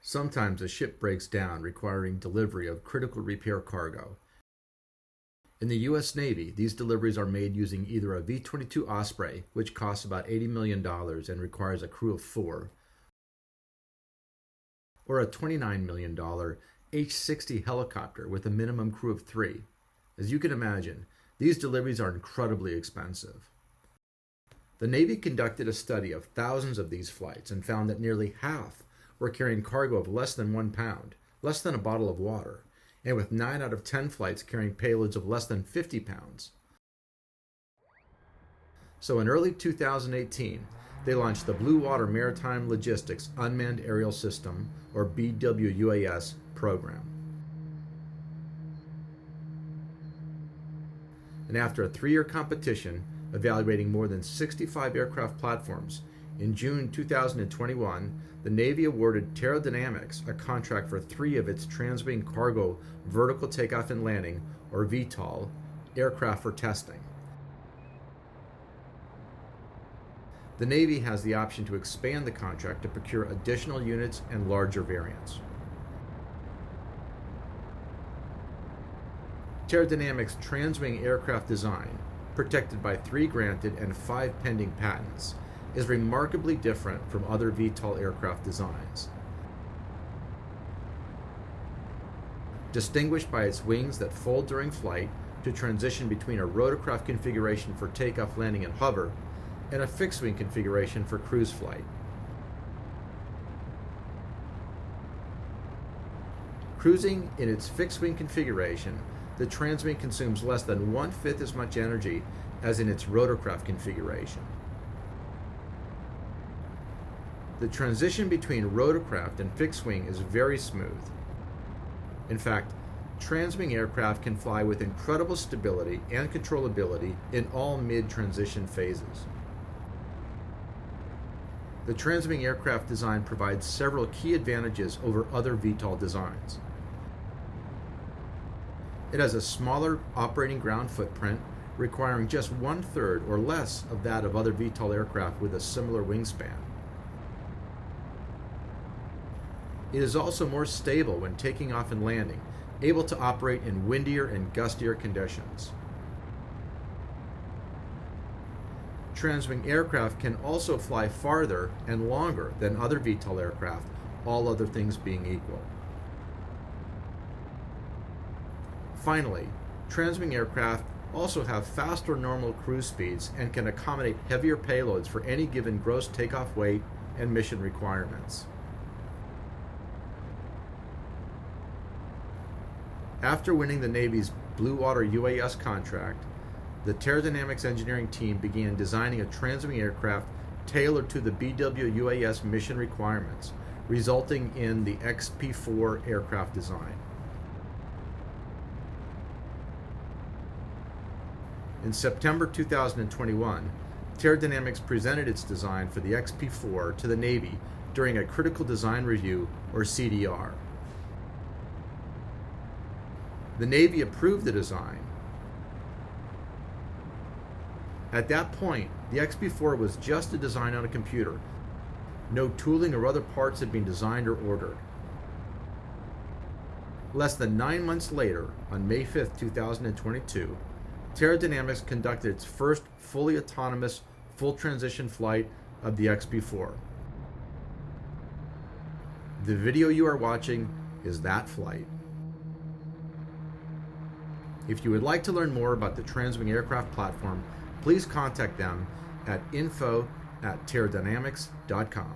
Sometimes a ship breaks down requiring delivery of critical repair cargo. In the U.S. Navy, these deliveries are made using either a V-22 Osprey, which costs about $80 million and requires a crew of 4, or a $29 million H-60 helicopter with a minimum crew of 3. As you can imagine, these deliveries are incredibly expensive. The Navy conducted a study of thousands of these flights and found that nearly half were carrying cargo of less than 1 pound, less than a bottle of water, and with 9 out of 10 flights carrying payloads of less than 50 pounds. So in early 2018, they launched the Blue Water Maritime Logistics Unmanned Aerial System, or BWUAS, program. And after a 3-year competition evaluating more than 65 aircraft platforms, in June 2021, the Navy awarded PteroDynamics a contract for 3 of its Transwing cargo vertical takeoff and landing, or VTOL, aircraft for testing. The Navy has the option to expand the contract to procure additional units and larger variants. PteroDynamics' Transwing aircraft design, protected by 3 granted and 5 pending patents, is remarkably different from other VTOL aircraft designs. Distinguished by its wings that fold during flight to transition between a rotorcraft configuration for takeoff, landing, and hover, and a fixed-wing configuration for cruise flight. Cruising in its fixed-wing configuration, the Transwing consumes less than 1/5 as much energy as in its rotorcraft configuration. The transition between rotorcraft and fixed-wing is very smooth. In fact, Transwing aircraft can fly with incredible stability and controllability in all mid-transition phases. The Transwing aircraft design provides several key advantages over other VTOL designs. It has a smaller operating ground footprint, requiring just 1/3 or less of that of other VTOL aircraft with a similar wingspan. It is also more stable when taking off and landing, able to operate in windier and gustier conditions. Transwing aircraft can also fly farther and longer than other VTOL aircraft, all other things being equal. Finally, Transwing aircraft also have faster normal cruise speeds and can accommodate heavier payloads for any given gross takeoff weight and mission requirements. After winning the Navy's Blue Water UAS contract, the PteroDynamics engineering team began designing a Transwing aircraft tailored to the BWUAS mission requirements, resulting in the X-P4 aircraft design. In September 2021, PteroDynamics presented its design for the X-P4 to the Navy during a Critical Design Review, or CDR. The Navy approved the design. At that point, the X-P4 was just a design on a computer. No tooling or other parts had been designed or ordered. Less than 9 months later, on May 5, 2022, PteroDynamics conducted its first fully autonomous, full transition flight of the X-P4. The video you are watching is that flight. If you would like to learn more about the Transwing aircraft platform, please contact them at info@pterodynamics.com.